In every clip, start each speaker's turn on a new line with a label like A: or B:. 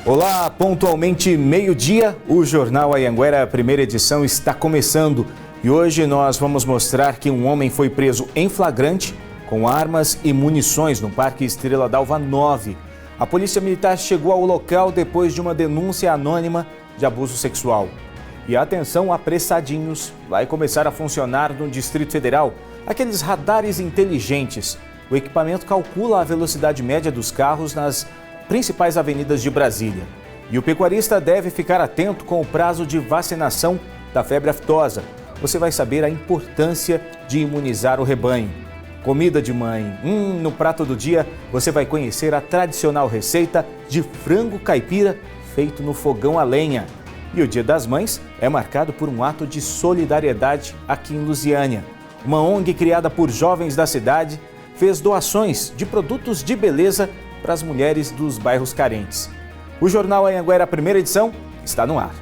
A: Olá, pontualmente meio-dia, o Jornal Anhanguera, primeira edição, está começando. E hoje nós vamos mostrar que um homem foi preso em flagrante com armas e munições no Parque Estrela d'Alva 9. A Polícia Militar chegou ao local depois de uma denúncia anônima de abuso sexual. E atenção, apressadinhos, vai começar a funcionar no Distrito Federal aqueles radares inteligentes. O equipamento calcula a velocidade média dos carros nas principais avenidas de Brasília. E o pecuarista deve ficar atento com o prazo de vacinação da febre aftosa. Você vai saber a importância de imunizar o rebanho. Comida de mãe. No prato do dia você vai conhecer a tradicional receita de frango caipira feito no fogão a lenha. E o Dia das Mães é marcado por um ato de solidariedade aqui em Lusiânia. Uma ONG criada por jovens da cidade fez doações de produtos de beleza para as mulheres dos bairros carentes. O Jornal Anhanguera, primeira edição, está no ar.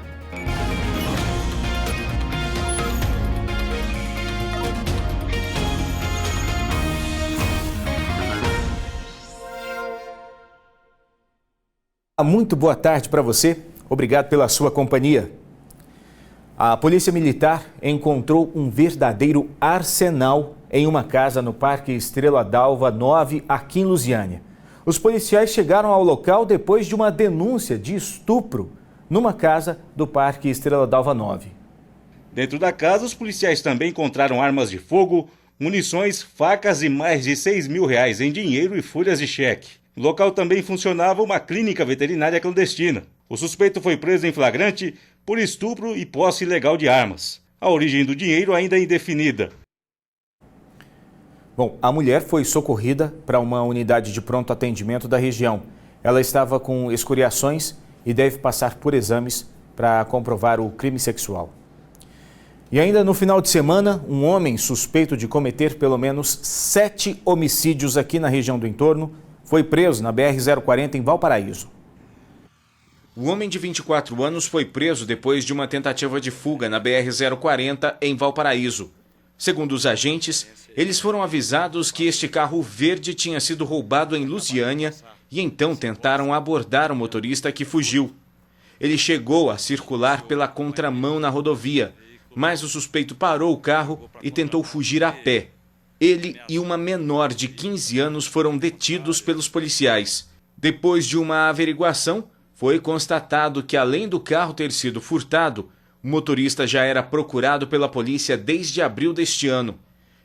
A: Muito boa tarde para você. Obrigado pela sua companhia. A Polícia Militar encontrou um verdadeiro arsenal em uma casa no Parque Estrela d'Alva 9, aqui em Lusiânia. Os policiais chegaram ao local depois de uma denúncia de estupro numa casa do Parque Estrela d'Alva 9.
B: Dentro da casa, os policiais também encontraram armas de fogo, munições, facas e mais de R$6 mil em dinheiro e folhas de cheque. No local também funcionava uma clínica veterinária clandestina. O suspeito foi preso em flagrante por estupro e posse ilegal de armas. A origem do dinheiro ainda é indefinida.
A: Bom, a mulher foi socorrida para uma unidade de pronto atendimento da região. Ela estava com escoriações e deve passar por exames para comprovar o crime sexual. E ainda no final de semana, um homem suspeito de cometer pelo menos 7 homicídios aqui na região do entorno foi preso na BR-040 em Valparaíso. O homem de 24 anos foi preso depois de uma tentativa de fuga na BR-040 em Valparaíso. Segundo os agentes, eles foram avisados que este carro verde tinha sido roubado em Lusiânia e então tentaram abordar o motorista que fugiu. Ele chegou a circular pela contramão na rodovia, mas o suspeito parou o carro e tentou fugir a pé. Ele e uma menor de 15 anos foram detidos pelos policiais. Depois de uma averiguação, foi constatado que, além do carro ter sido furtado, o motorista já era procurado pela polícia desde abril deste ano.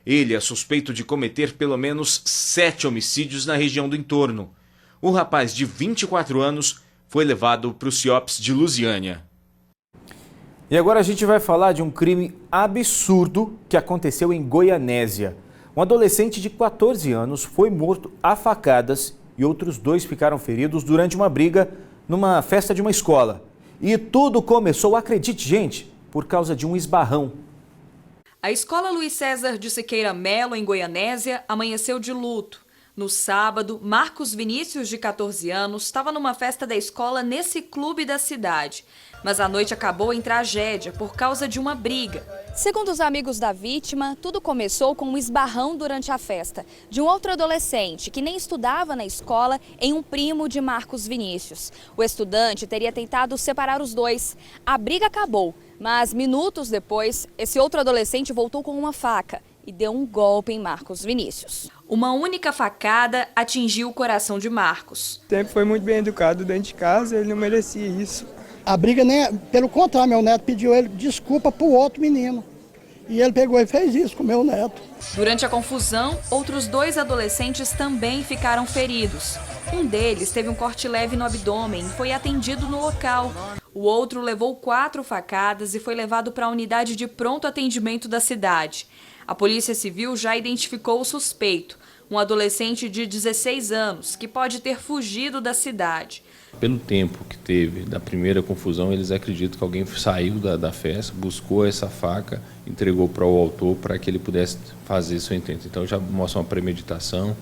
A: Ele é suspeito de cometer pelo menos 7 homicídios na região do entorno. O rapaz de 24 anos foi levado para o CIOPS de Lusiânia. E agora a gente vai falar de um crime absurdo que aconteceu em Goianésia. Um adolescente de 14 anos foi morto a facadas e outros 2 ficaram feridos durante uma briga numa festa de uma escola. E tudo começou, acredite gente, por causa de um esbarrão.
C: A escola Luiz César de Siqueira Melo, em Goianésia, amanheceu de luto. No sábado, Marcos Vinícius, de 14 anos, estava numa festa da escola nesse clube da cidade. Mas a noite acabou em tragédia por causa de uma briga.
D: Segundo os amigos da vítima, tudo começou com um esbarrão durante a festa de um outro adolescente que nem estudava na escola em um primo de Marcos Vinícius. O estudante teria tentado separar os dois. A briga acabou, mas minutos depois, esse outro adolescente voltou com uma faca e deu um golpe em Marcos Vinícius.
C: Uma única facada atingiu o coração de Marcos.
E: Sempre foi muito bem educado dentro de casa, ele não merecia isso.
F: A briga, nem, pelo contrário, meu neto pediu ele desculpa pro outro menino. E ele pegou e fez isso com meu neto.
C: Durante a confusão, outros 2 adolescentes também ficaram feridos. Um deles teve um corte leve no abdômen e foi atendido no local. O outro levou 4 facadas e foi levado para a unidade de pronto atendimento da cidade. A Polícia Civil já identificou o suspeito, um adolescente de 16 anos, que pode ter fugido da cidade.
G: Pelo tempo que teve da primeira confusão, eles acreditam que alguém saiu da festa, buscou essa faca, entregou para o autor para que ele pudesse fazer seu intento. Então já mostra uma premeditação.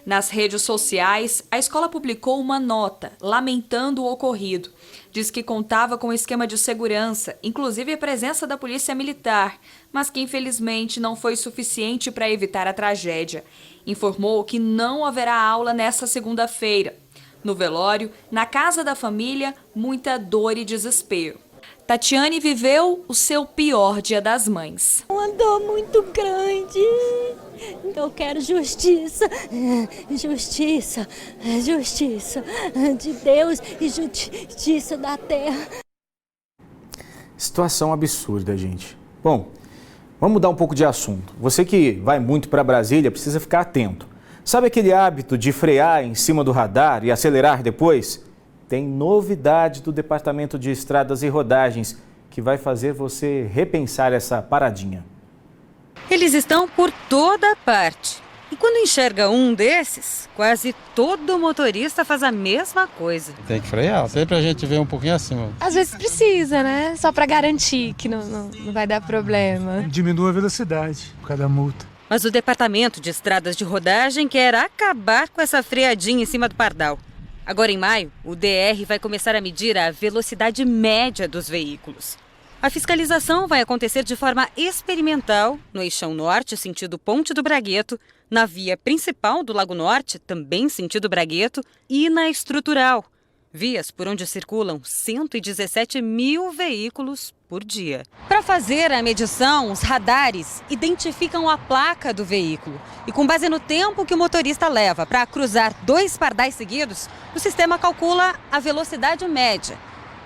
C: Nas redes sociais, a escola publicou uma nota lamentando o ocorrido. Diz que contava com esquema de segurança, inclusive a presença da Polícia Militar, mas que infelizmente não foi suficiente para evitar a tragédia. Informou que não haverá aula nesta segunda-feira. No velório, na casa da família, muita dor e desespero. Tatiane viveu o seu pior Dia das Mães.
H: Uma dor muito grande. Eu quero justiça, justiça, justiça de Deus e justiça da terra.
A: Situação absurda, gente. Bom, vamos mudar um pouco de assunto. Você que vai muito para Brasília precisa ficar atento. Sabe aquele hábito de frear em cima do radar e acelerar depois? Tem novidade do Departamento de Estradas e Rodagens que vai fazer você repensar essa paradinha.
I: Eles estão por toda parte. E quando enxerga um desses, quase todo motorista faz a mesma coisa.
J: Tem que frear, sempre a gente vê um pouquinho acima.
K: Às vezes precisa, né? Só para garantir que não vai dar problema.
L: Diminua a velocidade por causa da multa.
I: Mas o Departamento de Estradas de Rodagem quer acabar com essa freadinha em cima do pardal. Agora, em maio, o DR vai começar a medir a velocidade média dos veículos. A fiscalização vai acontecer de forma experimental no eixão norte, sentido Ponte do Bragueto, na via principal do Lago Norte, também sentido Bragueto, e na estrutural, vias por onde circulam 117 mil veículos por dia. Para fazer a medição, os radares identificam a placa do veículo e, com base no tempo que o motorista leva para cruzar 2 pardais seguidos, o sistema calcula a velocidade média.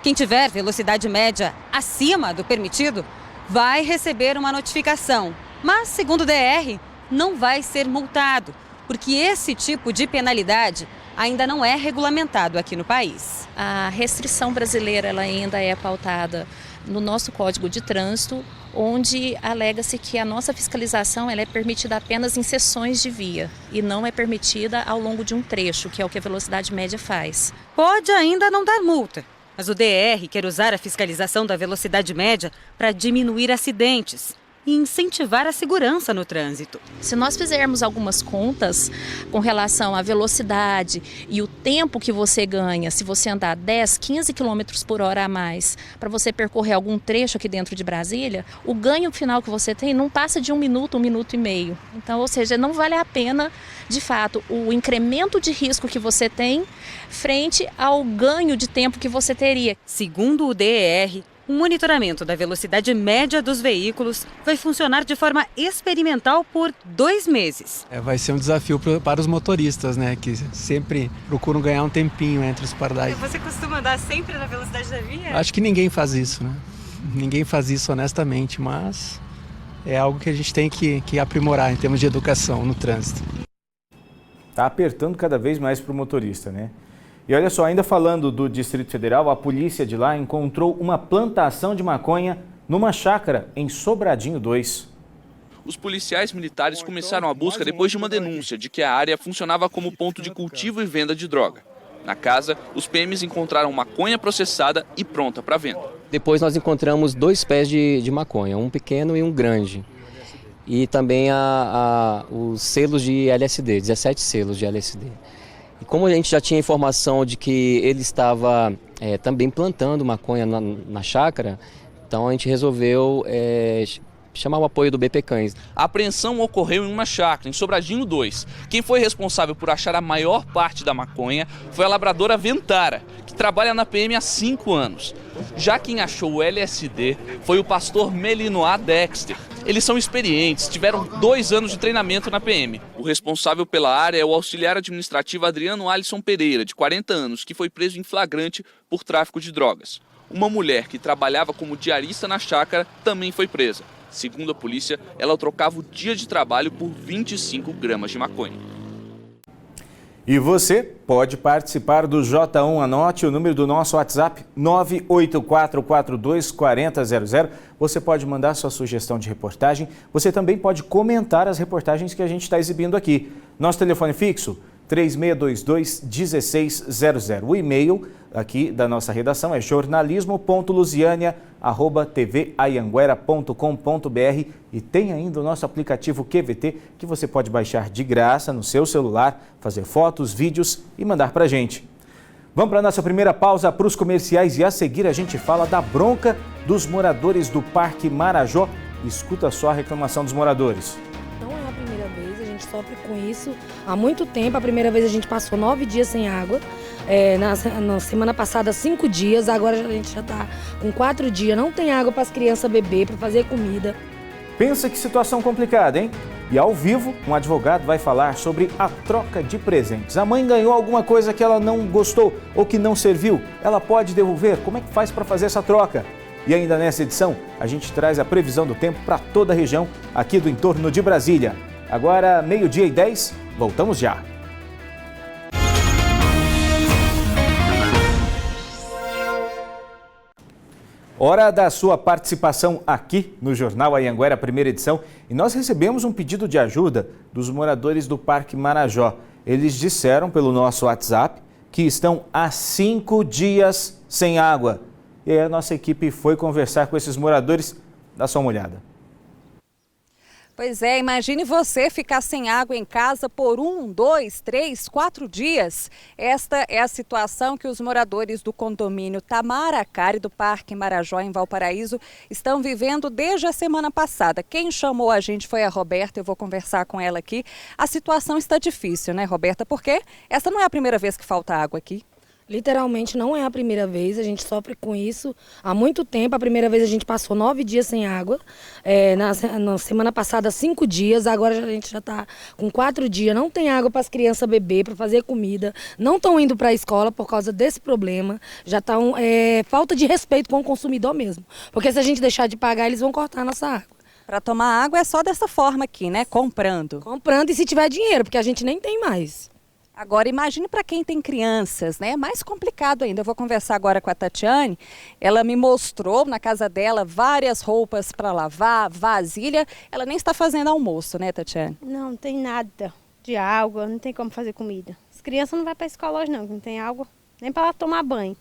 I: Quem tiver velocidade média acima do permitido vai receber uma notificação, mas, segundo o DR, não vai ser multado, porque esse tipo de penalidade ainda não é regulamentado aqui no país.
M: A restrição brasileira ela ainda é pautada no nosso Código de Trânsito, onde alega-se que a nossa fiscalização ela é permitida apenas em seções de via e não é permitida ao longo de um trecho, que é o que a velocidade média faz.
I: Pode ainda não dar multa, mas o DR quer usar a fiscalização da velocidade média para diminuir acidentes e incentivar a segurança no trânsito.
M: Se nós fizermos algumas contas com relação à velocidade e o tempo que você ganha, se você andar 10, 15 km por hora a mais para você percorrer algum trecho aqui dentro de Brasília, o ganho final que você tem não passa de 1 minuto, 1 minuto e meio. Então, ou seja, não vale a pena, de fato, o incremento de risco que você tem frente ao ganho de tempo que você teria.
I: Segundo o DR, o monitoramento da velocidade média dos veículos vai funcionar de forma experimental por 2 meses.
J: Vai ser um desafio para os motoristas, né, que sempre procuram ganhar um tempinho entre os pardais.
I: Você costuma andar sempre na velocidade da via?
J: Acho que ninguém faz isso, né? Ninguém faz isso honestamente, mas é algo que a gente tem que aprimorar em termos de educação no trânsito.
A: Tá apertando cada vez mais para o motorista, né? E olha só, ainda falando do Distrito Federal, a polícia de lá encontrou uma plantação de maconha numa chácara em Sobradinho 2.
N: Os policiais militares começaram a busca depois de uma denúncia de que a área funcionava como ponto de cultivo e venda de droga. Na casa, os PMs encontraram maconha processada e pronta para venda.
O: Depois nós encontramos 2 pés de maconha, um pequeno e um grande. E também os selos de LSD, 17 selos de LSD. E como a gente já tinha informação de que ele estava também plantando maconha na chácara, então a gente resolveu chamar o apoio do BP Cães.
N: A apreensão ocorreu em uma chácara, em Sobradinho 2. Quem foi responsável por achar a maior parte da maconha foi a labradora Ventara, que trabalha na PM há 5 anos. Já quem achou o LSD foi o pastor Melinoá Dexter. Eles são experientes, tiveram 2 anos de treinamento na PM. O responsável pela área é o auxiliar administrativo Adriano Alisson Pereira, de 40 anos, que foi preso em flagrante por tráfico de drogas. Uma mulher que trabalhava como diarista na chácara também foi presa. Segundo a polícia, ela trocava o dia de trabalho por 25 gramas de maconha.
A: E você pode participar do J1. Anote o número do nosso WhatsApp, 984424000. Você pode mandar sua sugestão de reportagem. Você também pode comentar as reportagens que a gente está exibindo aqui. Nosso telefone fixo, 3622-1600. O e-mail aqui da nossa redação é jornalismo.lusiania@tvayanguera.com.br e tem ainda o nosso aplicativo QVT que você pode baixar de graça no seu celular, fazer fotos, vídeos e mandar para a gente. Vamos para a nossa primeira pausa para os comerciais e a seguir a gente fala da bronca dos moradores do Parque Marajó. Escuta só a reclamação dos moradores.
P: Não é a primeira vez, a gente sofre com isso há muito tempo. A primeira vez a gente passou 9 dias sem água. Na semana passada 5 dias, agora a gente já está com 4 dias. Não tem água para as crianças beber, para fazer comida.
A: Pensa que situação complicada, hein? E ao vivo, um advogado vai falar sobre a troca de presentes. A mãe ganhou alguma coisa que ela não gostou ou que não serviu. Ela pode devolver? Como é que faz para fazer essa troca? E ainda nessa edição, a gente traz a previsão do tempo para toda a região aqui do entorno de Brasília. Agora, 12:10, voltamos já. Hora da sua participação aqui no Jornal Anhanguera, primeira edição. E nós recebemos um pedido de ajuda dos moradores do Parque Marajó. Eles disseram pelo nosso WhatsApp que estão há 5 dias sem água. E aí a nossa equipe foi conversar com esses moradores. Dá só uma olhada.
Q: Pois é, imagine você ficar sem água em casa por 1, 2, 3, 4 dias. Esta é a situação que os moradores do condomínio Tamaracari do Parque Marajó, em Valparaíso, estão vivendo desde a semana passada. Quem chamou a gente foi a Roberta, eu vou conversar com ela aqui. A situação está difícil, né, Roberta? Porque essa não é a primeira vez que falta água aqui.
P: Literalmente não é a primeira vez, a gente sofre com isso há muito tempo. A primeira vez a gente passou 9 dias sem água, na semana passada 5 dias, agora a gente já está com 4 dias. Não tem água para as crianças beber, para fazer comida, não estão indo para a escola por causa desse problema. Já está falta de respeito com o consumidor mesmo, porque se a gente deixar de pagar, eles vão cortar a nossa água.
Q: Para tomar água é só dessa forma aqui, né? Comprando.
P: Comprando e se tiver dinheiro, porque a gente nem tem mais.
Q: Agora, imagine para quem tem crianças, né? É mais complicado ainda. Eu vou conversar agora com a Tatiane. Ela me mostrou na casa dela várias roupas para lavar, vasilha. Ela nem está fazendo almoço, né, Tatiane?
R: Não tem nada de água, não tem como fazer comida. As crianças não vão para a escola hoje não tem água, nem para tomar banho.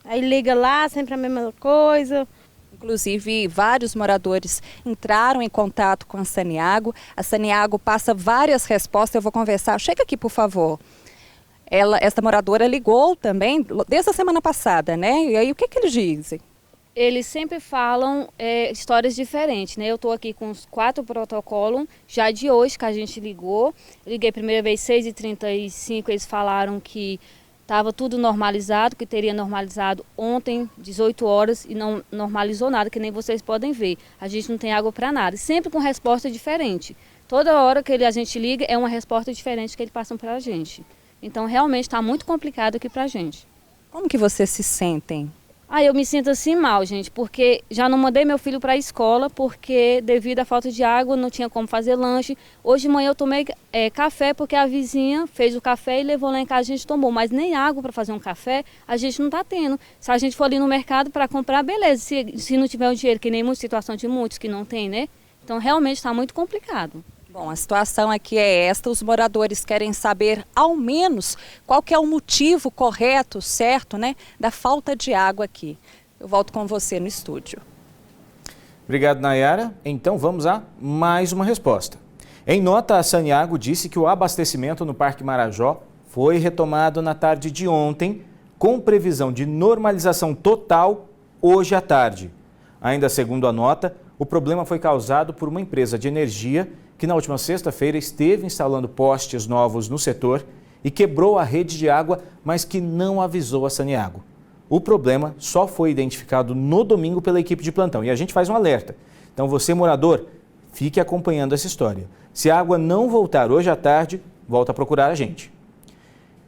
R: Aí liga lá, sempre a mesma coisa.
Q: Inclusive, vários moradores entraram em contato com a Saniago. A Saniago passa várias respostas. Eu vou conversar. Chega aqui, por favor. Esta moradora ligou também desde a semana passada, né? E aí, o que eles dizem?
S: Eles sempre falam histórias diferentes, né? Eu estou aqui com os 4 protocolos, já de hoje que a gente ligou. Eu liguei a primeira vez 6h35, eles falaram que estava tudo normalizado, que teria normalizado ontem, 18 horas, e não normalizou nada, que nem vocês podem ver. A gente não tem água para nada, sempre com resposta diferente. Toda hora que a gente liga é uma resposta diferente que eles passam para a gente. Então, realmente está muito complicado aqui para a gente.
Q: Como que vocês se sentem?
S: Eu me sinto assim mal, gente, porque já não mandei meu filho para a escola, porque devido à falta de água não tinha como fazer lanche. Hoje de manhã eu tomei café, porque a vizinha fez o café e levou lá em casa, a gente tomou. Mas nem água para fazer um café a gente não está tendo. Se a gente for ali no mercado para comprar, beleza. Se não tiver o dinheiro, que nem muita situação de muitos que não tem, né? Então realmente está muito complicado.
Q: Bom, a situação aqui é esta, os moradores querem saber ao menos qual que é o motivo correto, certo, né, da falta de água aqui. Eu volto com você no estúdio.
A: Obrigado, Nayara. Então vamos a mais uma resposta. Em nota, a Saniago disse que o abastecimento no Parque Marajó foi retomado na tarde de ontem, com previsão de normalização total hoje à tarde. Ainda segundo a nota, o problema foi causado por uma empresa de energia que na última sexta-feira esteve instalando postes novos no setor e quebrou a rede de água, mas que não avisou a Saniago. O problema só foi identificado no domingo pela equipe de plantão e a gente faz um alerta. Então você, morador, fique acompanhando essa história. Se a água não voltar hoje à tarde, volta a procurar a gente.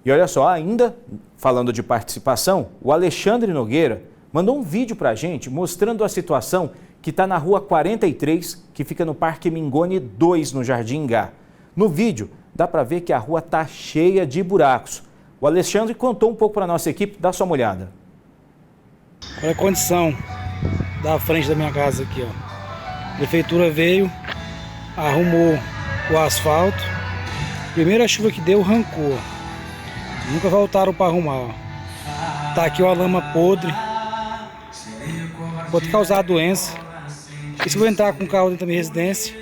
A: E olha só, ainda falando de participação, o Alexandre Nogueira mandou um vídeo para a gente mostrando a situação que está na rua 43, que fica no Parque Mingoni 2, no Jardim Gá. No vídeo, dá para ver que a rua está cheia de buracos. O Alexandre contou um pouco para a nossa equipe, dá só uma olhada.
T: Olha a condição da frente da minha casa aqui, ó. A prefeitura veio, arrumou o asfalto. Primeira chuva que deu, arrancou. Nunca voltaram para arrumar, ó. Tá aqui ó, a lama podre. Pode causar doença. E se eu entrar com o carro dentro da minha residência,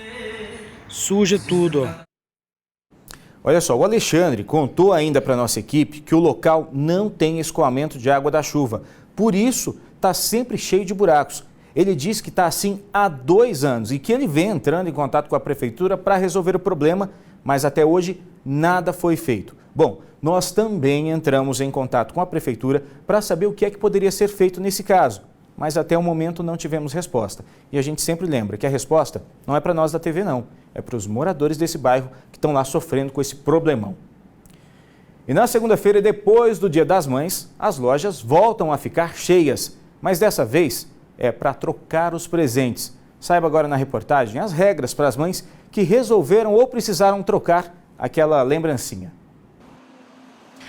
T: suja tudo, ó.
A: Olha só, o Alexandre contou ainda para a nossa equipe que o local não tem escoamento de água da chuva. Por isso, está sempre cheio de buracos. Ele diz que está assim há 2 anos e que ele vem entrando em contato com a prefeitura para resolver o problema, mas até hoje nada foi feito. Bom, nós também entramos em contato com a Prefeitura para saber o que é que poderia ser feito nesse caso, mas até o momento não tivemos resposta. E a gente sempre lembra que a resposta não é para nós da TV não, é para os moradores desse bairro que estão lá sofrendo com esse problemão. E na segunda-feira, depois do Dia das Mães, as lojas voltam a ficar cheias, mas dessa vez é para trocar os presentes. Saiba agora na reportagem as regras para as mães que resolveram ou precisaram trocar aquela lembrancinha.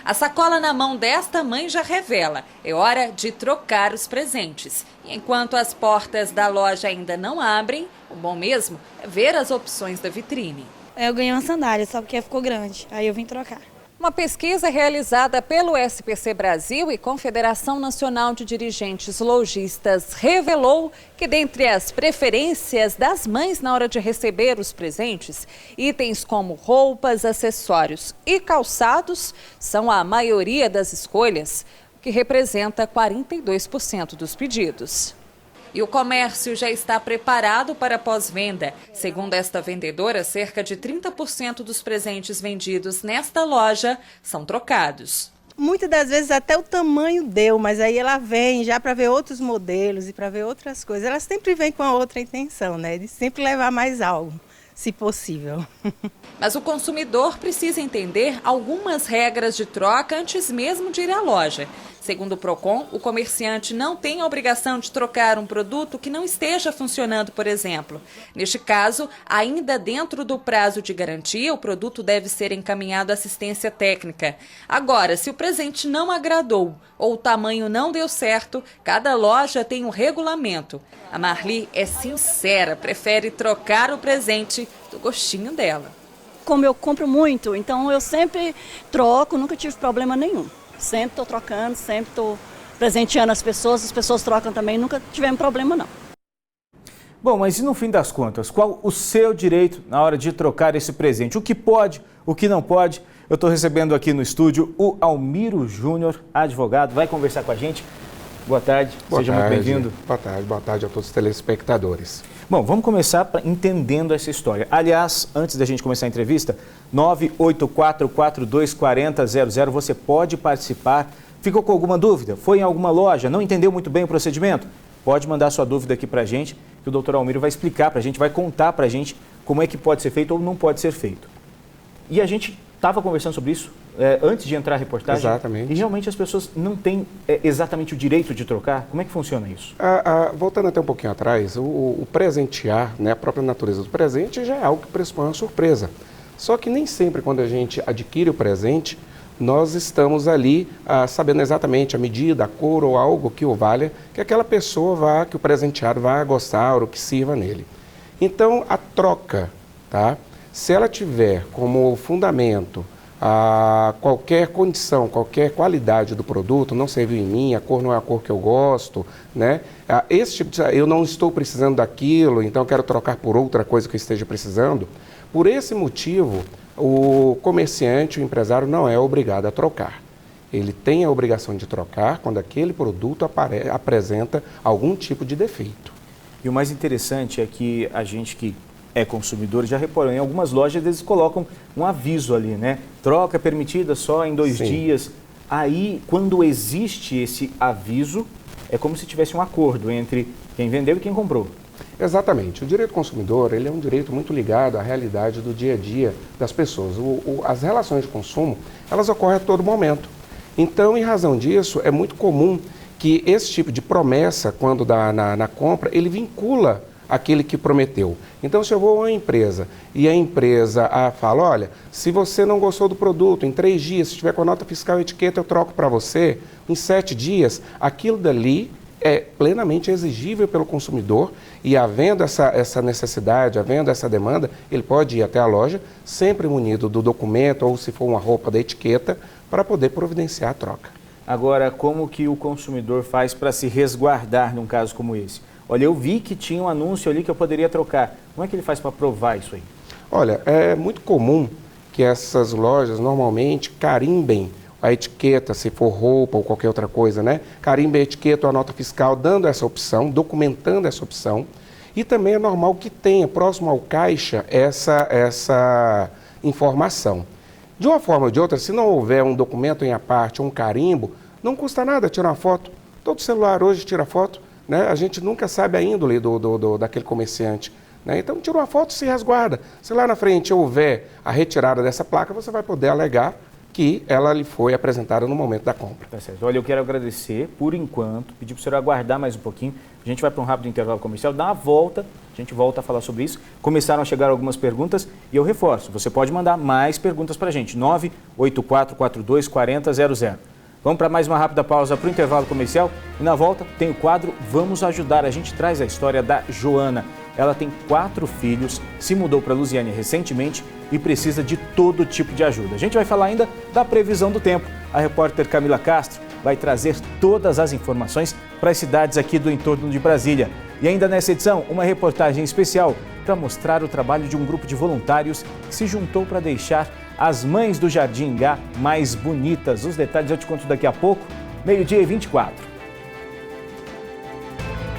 C: A sacola na mão desta mãe já revela, é hora de trocar os presentes. E enquanto as portas da loja ainda não abrem, o bom mesmo é ver as opções da vitrine.
R: Eu ganhei uma sandália, só porque ficou grande, aí eu vim trocar.
Q: Uma pesquisa realizada pelo SPC Brasil e Confederação Nacional de Dirigentes Lojistas revelou que, dentre as preferências das mães na hora de receber os presentes, itens como roupas, acessórios e calçados são a maioria das escolhas, o que representa 42% dos pedidos. E o comércio já está preparado para pós-venda. Segundo esta vendedora, cerca de 30% dos presentes vendidos nesta loja são trocados.
U: Muitas das vezes até o tamanho deu, mas aí ela vem já para ver outros modelos e para ver outras coisas. Ela sempre vem com a outra intenção, né? De sempre levar mais algo, se possível.
C: Mas o consumidor precisa entender algumas regras de troca antes mesmo de ir à loja. Segundo o Procon, o comerciante não tem a obrigação de trocar um produto que não esteja funcionando, por exemplo. Neste caso, ainda dentro do prazo de garantia, o produto deve ser encaminhado à assistência técnica. Agora, se o presente não agradou ou o tamanho não deu certo, cada loja tem um regulamento. A Marli é sincera, prefere trocar o presente do gostinho dela.
V: Como eu compro muito, então eu sempre troco, nunca tive problema nenhum. Sempre estou trocando, sempre estou presenteando as pessoas trocam também, nunca tivemos problema não.
A: Bom, mas e no fim das contas, qual o seu direito na hora de trocar esse presente? O que pode, o que não pode? Eu estou recebendo aqui no estúdio o Almiro Júnior, advogado, vai conversar com a gente. Boa tarde, seja muito bem-vindo.
W: Boa tarde a todos os telespectadores.
A: Bom, vamos começar entendendo essa história. Aliás, antes da gente começar a entrevista, 984424000, você pode participar. Ficou com alguma dúvida? Foi em alguma loja? Não entendeu muito bem o procedimento? Pode mandar sua dúvida aqui para a gente, que o doutor Almiro vai explicar para a gente, vai contar para a gente como é que pode ser feito ou não pode ser feito. E a gente estava conversando sobre isso antes de entrar a reportagem.
W: Exatamente.
A: E realmente as pessoas não têm exatamente o direito de trocar. Como é que funciona isso?
W: Voltando até um pouquinho atrás, o presentear, né, a própria natureza do presente já é algo que pressupõe uma surpresa. Só que nem sempre quando a gente adquire o presente, nós estamos ali sabendo exatamente a medida, a cor ou algo que o valha, que aquela pessoa que o presenteado vai gostar ou que sirva nele. Então, a troca, tá? Se ela tiver como fundamento qualquer condição, qualquer qualidade do produto, não serviu em mim, a cor não é a cor que eu gosto, né? Esse tipo de, eu não estou precisando daquilo, então eu quero trocar por outra coisa que eu esteja precisando. Por esse motivo, o comerciante, o empresário não é obrigado a trocar. Ele tem a obrigação de trocar quando aquele produto apresenta algum tipo de defeito.
A: E o mais interessante é que a gente que é consumidor já reparou, em algumas lojas eles colocam um aviso ali, né? Troca permitida só em 2 dias. Aí, quando existe esse aviso, é como se tivesse um acordo entre quem vendeu e quem comprou.
W: Exatamente. O direito do consumidor, ele é um direito muito ligado à realidade do dia a dia das pessoas. As relações de consumo, elas ocorrem a todo momento. Então, em razão disso, é muito comum que esse tipo de promessa, quando dá na compra, ele vincula aquele que prometeu. Então, se eu vou a uma empresa e a empresa fala, olha, se você não gostou do produto, em 3 dias, se tiver com a nota fiscal e etiqueta, eu troco para você, em 7 dias, aquilo dali é plenamente exigível pelo consumidor e, havendo essa necessidade, havendo essa demanda, ele pode ir até a loja, sempre munido do documento ou, se for uma roupa, da etiqueta, para poder providenciar a troca.
A: Agora, como que o consumidor faz para se resguardar num caso como esse? Olha, eu vi que tinha um anúncio ali que eu poderia trocar. Como é que ele faz para provar isso aí?
W: Olha, é muito comum que essas lojas normalmente carimbem a etiqueta, se for roupa ou qualquer outra coisa, né? Carimbem a etiqueta ou a nota fiscal, dando essa opção, documentando essa opção. E também é normal que tenha, próximo ao caixa, informação. De uma forma ou de outra, se não houver um documento em aparte, um carimbo, não custa nada tirar uma foto. Todo celular hoje tira foto, né? A gente nunca sabe a índole daquele comerciante, né? Então tira uma foto e se resguarda. Se lá na frente houver a retirada dessa placa, você vai poder alegar que ela lhe foi apresentada no momento da compra.
A: Tá certo. Olha, eu quero agradecer por enquanto, pedir para o senhor aguardar mais um pouquinho. A gente vai para um rápido intervalo comercial, dá uma volta, a gente volta a falar sobre isso. Começaram a chegar algumas perguntas e eu reforço, você pode mandar mais perguntas para a gente, 984424000. Vamos para mais uma rápida pausa para o intervalo comercial e na volta tem o quadro Vamos Ajudar. A gente traz a história da Joana. Ela tem 4 filhos, se mudou para Lusiânia recentemente e precisa de todo tipo de ajuda. A gente vai falar ainda da previsão do tempo. A repórter Camila Castro vai trazer todas as informações para as cidades aqui do entorno de Brasília. E ainda nessa edição, uma reportagem especial para mostrar o trabalho de um grupo de voluntários que se juntou para deixar as mães do Jardim Gá mais bonitas. Os detalhes eu te conto daqui a pouco, 12h24.